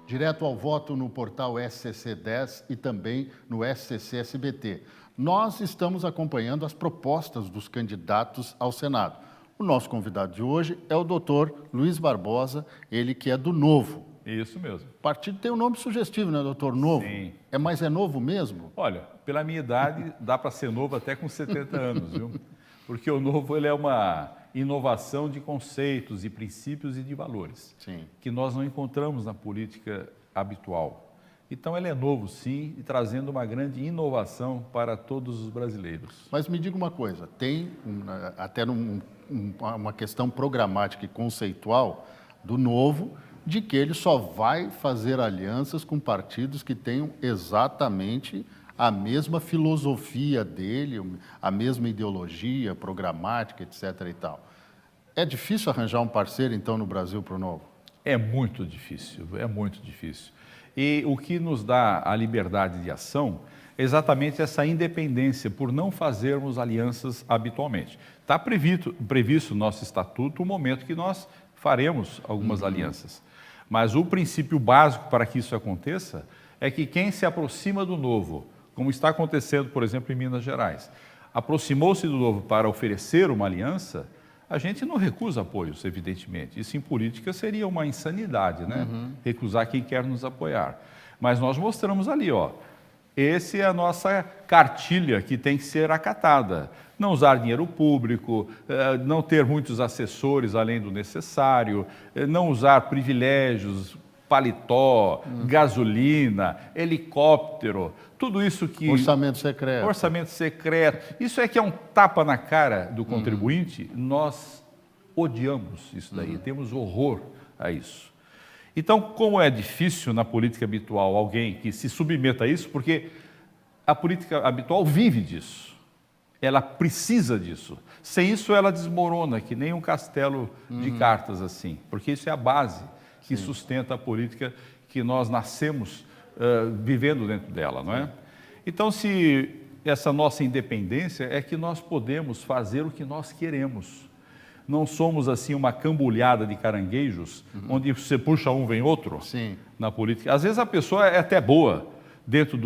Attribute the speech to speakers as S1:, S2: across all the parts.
S1: direto ao voto no portal SCC10 e também no SCC-SBT. Nós estamos acompanhando as propostas dos candidatos ao Senado. O nosso convidado de hoje é o doutor Luiz Barbosa, ele que é do Novo.
S2: Isso mesmo.
S1: O partido tem um nome sugestivo, né, doutor? Novo.
S2: Sim.
S1: Mas é novo mesmo?
S2: Olha, pela minha idade, dá para ser novo até com 70 anos, viu? Porque o Novo ele é uma inovação de conceitos, de princípios e de valores,
S1: Sim.
S2: que nós não encontramos na política habitual. Então, ele é novo, sim, e trazendo uma grande inovação para todos os brasileiros.
S1: Mas me diga uma coisa, tem uma questão programática e conceitual do Novo, de que ele só vai fazer alianças com partidos que tenham exatamente a mesma filosofia dele, a mesma ideologia programática, etc. e tal. É difícil arranjar um parceiro, então, no Brasil para o Novo?
S2: É muito difícil, é muito difícil. E o que nos dá a liberdade de ação é exatamente essa independência, por não fazermos alianças habitualmente. Está previsto no nosso estatuto o momento que nós faremos algumas alianças. Mas o princípio básico para que isso aconteça é que quem se aproxima do Novo, como está acontecendo, por exemplo, em Minas Gerais, aproximou-se do Novo para oferecer uma aliança, a gente não recusa apoios, evidentemente. Isso em política seria uma insanidade, né? Recusar quem quer nos apoiar. Mas nós mostramos ali, ó, essa é a nossa cartilha que tem que ser acatada. Não usar dinheiro público, não ter muitos assessores além do necessário, não usar privilégios, paletó, gasolina, helicóptero, tudo isso que...
S1: Orçamento secreto.
S2: Orçamento secreto. Isso é que é um tapa na cara do contribuinte. Nós odiamos isso daí, temos horror a isso. Então, como é difícil na política habitual alguém que se submeta a isso, porque a política habitual vive disso, ela precisa disso. Sem isso, ela desmorona, que nem um castelo de cartas assim, porque isso é a base que sustenta a política que nós nascemos vivendo dentro dela, não é? Então, se essa nossa independência é que nós podemos fazer o que nós queremos. Não somos assim uma cambulhada de caranguejos, onde você puxa um, vem outro.
S1: Sim.
S2: Na política. Às vezes a pessoa é até boa dentro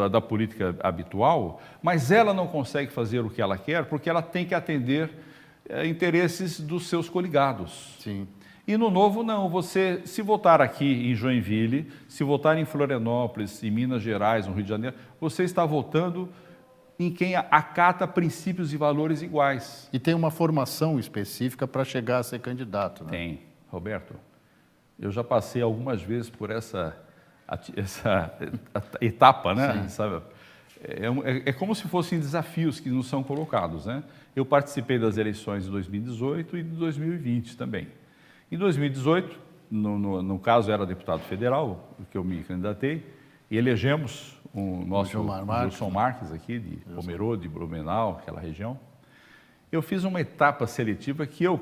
S2: da política habitual, mas ela não consegue fazer o que ela quer porque ela tem que atender interesses dos seus coligados.
S1: Sim.
S2: E no Novo, não. Você, se votar aqui em Joinville, se votar em Florianópolis, em Minas Gerais, no Rio de Janeiro, você está votando em quem acata princípios e valores iguais.
S1: E tem uma formação específica para chegar a ser candidato, né?
S2: Tem. Roberto, eu já passei algumas vezes por essa etapa, né? Sabe? É como se fossem desafios que nos são colocados, né? Eu participei das eleições de 2018 e de 2020 também. Em 2018, no caso era deputado federal, que eu me candidatei, e elegemos o nosso Gilson Marques aqui, de Pomerode, de Blumenau, aquela região. Eu fiz uma etapa seletiva que eu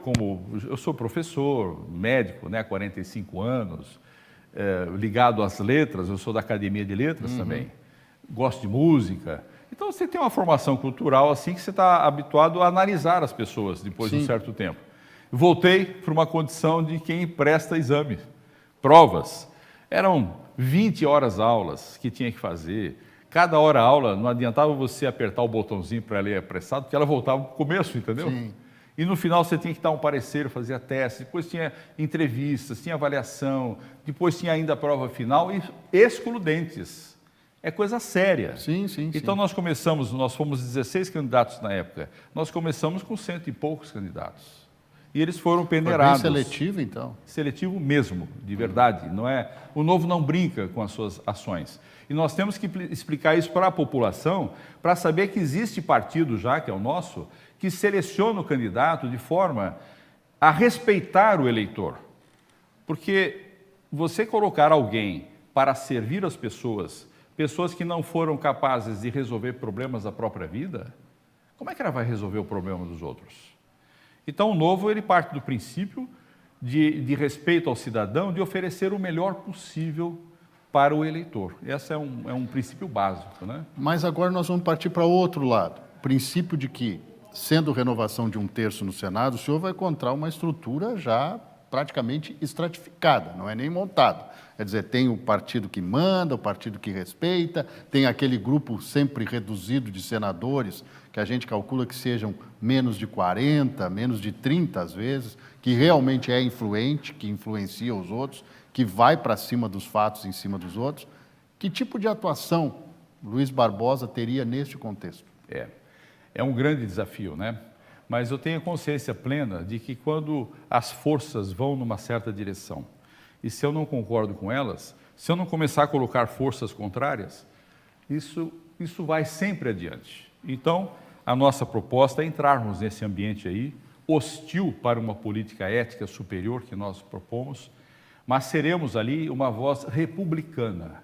S2: sou professor, médico, né, há 45 anos, ligado às letras, eu sou da Academia de Letras também, gosto de música. Então você tem uma formação cultural assim que você está habituado a analisar as pessoas depois de um certo tempo. Voltei para uma condição de quem presta exame, provas. Eram 20 horas aulas que tinha que fazer. Cada hora aula, não adiantava você apertar o botãozinho para ela ir apressado, porque ela voltava para o começo, entendeu?
S1: Sim.
S2: E no final você tinha que dar um parecer, fazia teste, depois tinha entrevistas, tinha avaliação, depois tinha ainda a prova final e excludentes. É coisa séria.
S1: Sim.
S2: Então nós fomos 16 candidatos na época, nós começamos com 100 e poucos candidatos. E eles foram peneirados.
S1: Foi bem seletivo, então?
S2: Seletivo mesmo, de verdade. Não é? O Novo não brinca com as suas ações. E nós temos que explicar isso para a população, para saber que existe partido já, que é o nosso, que seleciona o candidato de forma a respeitar o eleitor. Porque você colocar alguém para servir as pessoas, pessoas que não foram capazes de resolver problemas da própria vida, como é que ela vai resolver o problema dos outros? Então, o Novo ele parte do princípio de respeito ao cidadão, de oferecer o melhor possível para o eleitor. Esse é um princípio básico, né?
S1: Mas agora nós vamos partir para o outro lado. O princípio de que, sendo renovação de 1/3 no Senado, o senhor vai encontrar uma estrutura já praticamente estratificada, não é nem montada. Quer dizer, tem o partido que manda, o partido que respeita, tem aquele grupo sempre reduzido de senadores, que a gente calcula que sejam menos de 40, menos de 30 às vezes, que realmente é influente, que influencia os outros, que vai para cima dos fatos em cima dos outros. Que tipo de atuação Luiz Barbosa teria neste contexto?
S2: É um grande desafio, né? Mas eu tenho consciência plena de que quando as forças vão numa certa direção, e se eu não concordo com elas, se eu não começar a colocar forças contrárias, isso vai sempre adiante. Então, a nossa proposta é entrarmos nesse ambiente aí, hostil para uma política ética superior que nós propomos, mas seremos ali uma voz republicana,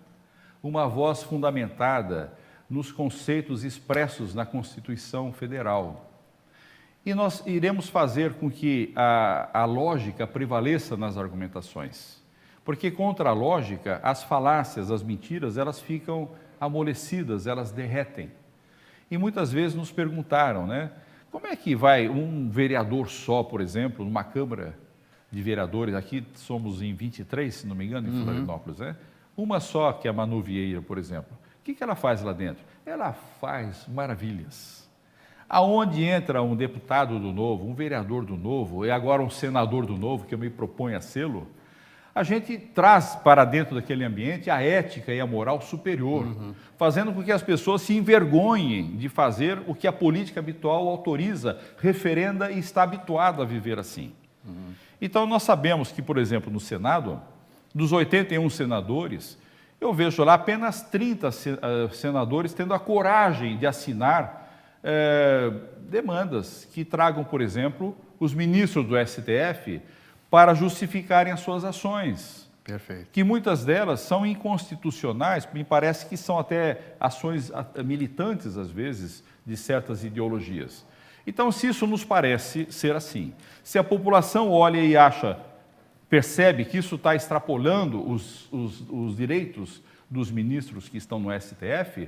S2: uma voz fundamentada nos conceitos expressos na Constituição Federal. E nós iremos fazer com que a lógica prevaleça nas argumentações. Porque contra a lógica, as falácias, as mentiras, elas ficam amolecidas, elas derretem. E muitas vezes nos perguntaram, né? Como é que vai um vereador só, por exemplo, numa Câmara de Vereadores, aqui somos em 23, se não me engano, em Florianópolis, né? Uma só, que é a Manu Vieira, por exemplo. O que ela faz lá dentro? Ela faz maravilhas. Aonde entra um deputado do Novo, um vereador do Novo, e agora um senador do Novo, que eu me proponho a sê-lo, a gente traz para dentro daquele ambiente a ética e a moral superior, fazendo com que as pessoas se envergonhem de fazer o que a política habitual autoriza, referenda e está habituado a viver assim. Então, nós sabemos que, por exemplo, no Senado, dos 81 senadores, eu vejo lá apenas 30 senadores tendo a coragem de assinar demandas que tragam, por exemplo, os ministros do STF para justificarem as suas ações.
S1: Perfeito.
S2: Que muitas delas são inconstitucionais, me parece que são até ações militantes, às vezes, de certas ideologias. Então, se isso nos parece ser assim, se a população olha e percebe que isso está extrapolando os direitos dos ministros que estão no STF,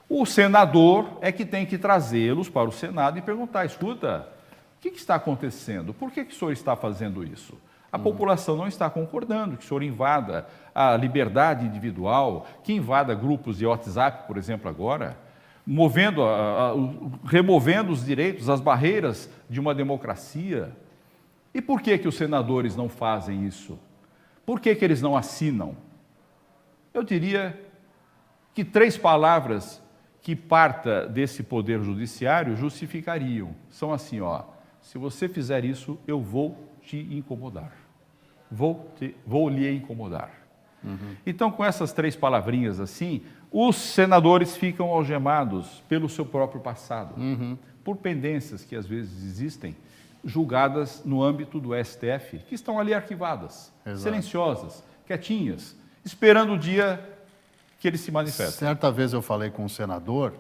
S2: o senador é que tem que trazê-los para o Senado e perguntar, escuta, o que está acontecendo? Por que o senhor está fazendo isso? A população não está concordando que o senhor invada a liberdade individual, que invada grupos de WhatsApp, por exemplo, agora, removendo os direitos, as barreiras de uma democracia. E por que os senadores não fazem isso? Por que eles não assinam? Eu diria que 3 palavras que parta desse poder judiciário justificariam. São assim, se você fizer isso, eu vou te incomodar. Vou lhe incomodar. Então, com essas 3 palavrinhas assim, os senadores ficam algemados pelo seu próprio passado, por pendências que às vezes existem, julgadas no âmbito do STF, que estão ali arquivadas, silenciosas, quietinhas, esperando o dia que ele se manifesta.
S1: Certa vez eu falei com um senador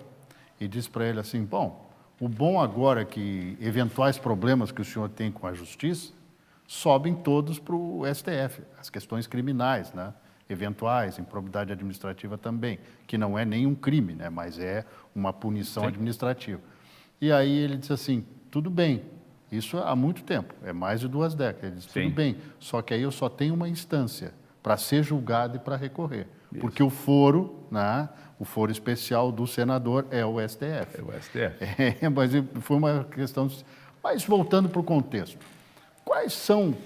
S1: e disse para ele assim, o bom agora é que eventuais problemas que o senhor tem com a justiça sobem todos para o STF, as questões criminais, né? Eventuais, improbidade administrativa também, que não é nenhum crime, né? Mas é uma punição administrativa. E aí ele disse assim, tudo bem, isso há muito tempo, é mais de 2 décadas. Ele disse, tudo bem, só que aí eu só tenho uma instância para ser julgado e para recorrer. Isso. Porque o foro, né, o foro especial do senador é o STF.
S2: É o STF.
S1: Mas foi uma questão... Mas voltando para o contexto, quais são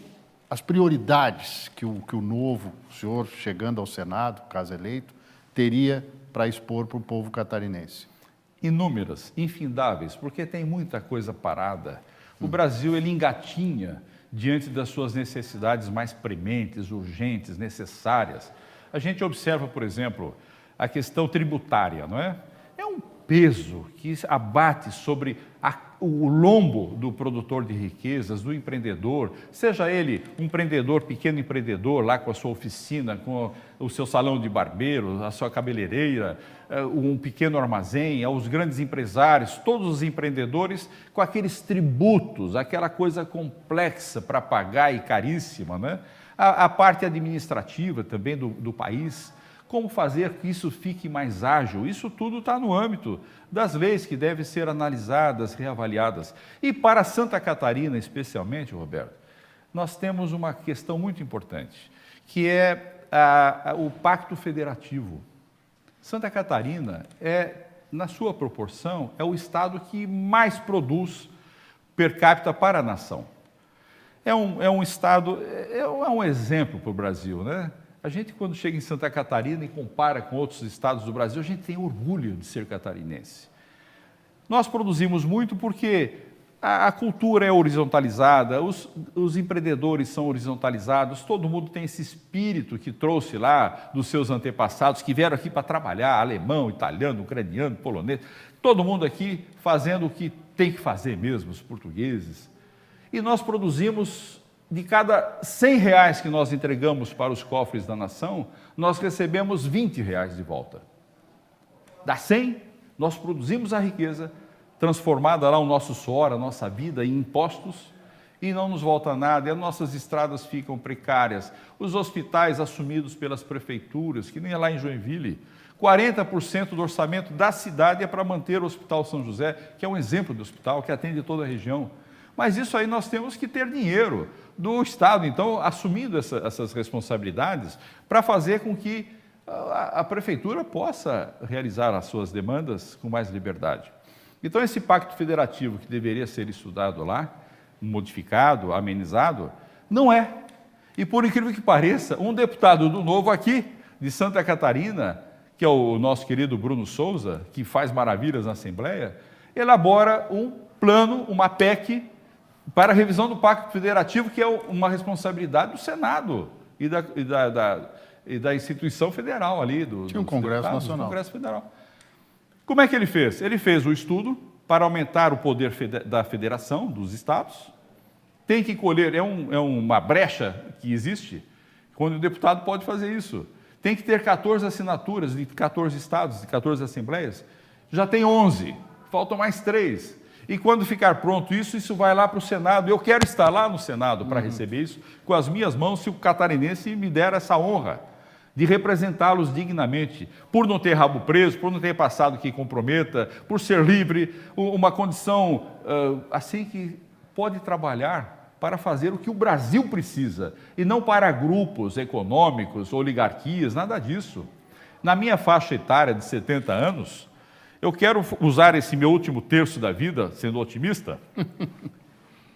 S1: as prioridades que o novo senhor, chegando ao Senado, caso eleito, teria para expor para o povo catarinense?
S2: Inúmeras, infindáveis, porque tem muita coisa parada. O Brasil, ele engatinha diante das suas necessidades mais prementes, urgentes, necessárias. A gente observa, por exemplo, a questão tributária, não é? É um peso que abate sobre o lombo do produtor de riquezas, do empreendedor, seja ele um empreendedor, pequeno empreendedor, lá com a sua oficina, com o seu salão de barbeiro, a sua cabeleireira, um pequeno armazém, aos grandes empresários, todos os empreendedores com aqueles tributos, aquela coisa complexa para pagar e caríssima, né? A parte administrativa também do país. Como fazer que isso fique mais ágil? Isso tudo está no âmbito das leis que devem ser analisadas, reavaliadas. E para Santa Catarina, especialmente, Roberto, nós temos uma questão muito importante, que é o Pacto Federativo. Santa Catarina na sua proporção, é o estado que mais produz per capita para a nação. É um estado, é um exemplo para o Brasil, né? A gente, quando chega em Santa Catarina e compara com outros estados do Brasil, a gente tem orgulho de ser catarinense. Nós produzimos muito porque a cultura é horizontalizada, os empreendedores são horizontalizados, todo mundo tem esse espírito que trouxe lá dos seus antepassados, que vieram aqui para trabalhar, alemão, italiano, ucraniano, polonês, todo mundo aqui fazendo o que tem que fazer mesmo, os portugueses. E nós produzimos, de cada R$100 que nós entregamos para os cofres da nação, nós recebemos R$20 de volta. Da 100, nós produzimos a riqueza, transformada lá o nosso suor, a nossa vida em impostos, e não nos volta nada, e as nossas estradas ficam precárias, os hospitais assumidos pelas prefeituras, que nem é lá em Joinville, 40% do orçamento da cidade é para manter o Hospital São José, que é um exemplo de hospital que atende toda a região. Mas isso aí nós temos que ter dinheiro do Estado, então, assumindo essas responsabilidades para fazer com que a prefeitura possa realizar as suas demandas com mais liberdade. Então, esse pacto federativo que deveria ser estudado lá, modificado, amenizado, não é. E, por incrível que pareça, um deputado do Novo aqui, de Santa Catarina, que é o nosso querido Bruno Souza, que faz maravilhas na Assembleia, elabora um plano, uma PEC, para a revisão do Pacto Federativo, que é uma responsabilidade do Senado e da instituição federal ali.
S1: Tinha um Congresso Nacional.
S2: Do Congresso Federal. Como é que ele fez? Ele fez o estudo para aumentar o poder da federação, dos estados. Tem que colher, é uma brecha que existe, quando o deputado pode fazer isso. Tem que ter 14 assinaturas de 14 estados, de 14 assembleias. Já tem 11, faltam mais 3. E quando ficar pronto isso vai lá para o Senado. Eu quero estar lá no Senado para receber isso com as minhas mãos, se o catarinense me der essa honra de representá-los dignamente, por não ter rabo preso, por não ter passado que comprometa, por ser livre, uma condição assim que pode trabalhar para fazer o que o Brasil precisa, e não para grupos econômicos, oligarquias, nada disso. Na minha faixa etária de 70 anos, eu quero usar esse meu último terço da vida, sendo otimista,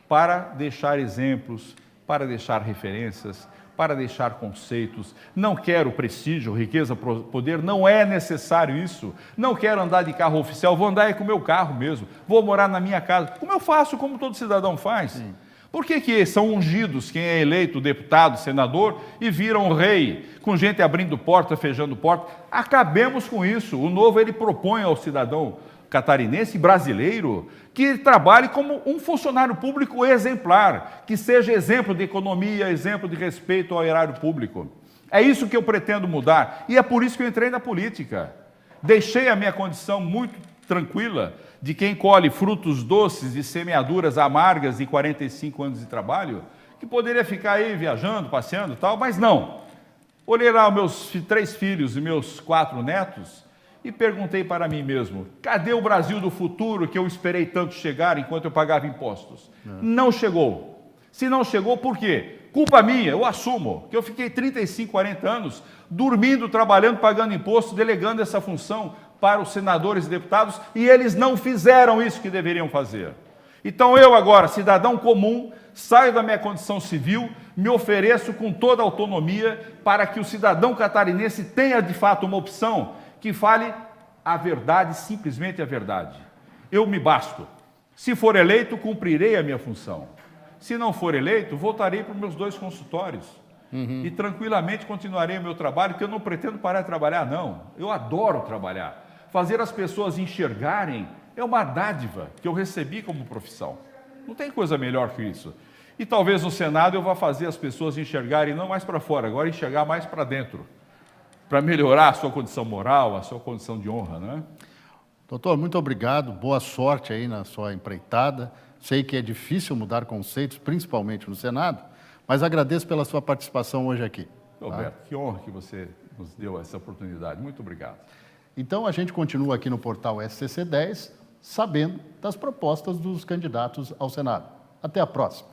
S2: para deixar exemplos, para deixar referências, para deixar conceitos. Não quero prestígio, riqueza, poder, não é necessário isso. Não quero andar de carro oficial, vou andar com o meu carro mesmo, vou morar na minha casa, como eu faço, como todo cidadão faz. Sim. Por que são ungidos quem é eleito deputado, senador e viram rei, com gente abrindo porta, fechando porta? Acabemos com isso. O Novo, ele propõe ao cidadão catarinense, brasileiro, que trabalhe como um funcionário público exemplar, que seja exemplo de economia, exemplo de respeito ao erário público. É isso que eu pretendo mudar, e é por isso que eu entrei na política. Deixei a minha condição muito tranquila de quem colhe frutos doces de semeaduras amargas de 45 anos de trabalho, que poderia ficar aí viajando, passeando e tal, mas não. Olhei lá os meus 3 filhos e meus 4 netos e perguntei para mim mesmo, cadê o Brasil do futuro que eu esperei tanto chegar enquanto eu pagava impostos? Não chegou. Se não chegou, por quê? Culpa minha, eu assumo, que eu fiquei 35, 40 anos dormindo, trabalhando, pagando imposto, delegando essa função para os senadores e deputados, e eles não fizeram isso que deveriam fazer. Então eu agora, cidadão comum, saio da minha condição civil, me ofereço com toda a autonomia para que o cidadão catarinense tenha de fato uma opção que fale a verdade, simplesmente a verdade. Eu me basto. Se for eleito, cumprirei a minha função. Se não for eleito, voltarei para os meus 2 consultórios. E tranquilamente continuarei o meu trabalho, porque eu não pretendo parar de trabalhar, não. Eu adoro trabalhar. Fazer as pessoas enxergarem é uma dádiva que eu recebi como profissão. Não tem coisa melhor que isso. E talvez no Senado eu vá fazer as pessoas enxergarem não mais para fora, agora enxergar mais para dentro, para melhorar a sua condição moral, a sua condição de honra, não é?
S1: Doutor, muito obrigado, boa sorte aí na sua empreitada. Sei que é difícil mudar conceitos, principalmente no Senado, mas agradeço pela sua participação hoje aqui.
S2: Roberto, que honra que você nos deu essa oportunidade. Muito obrigado.
S1: Então, a gente continua aqui no portal SCC10, sabendo das propostas dos candidatos ao Senado. Até a próxima.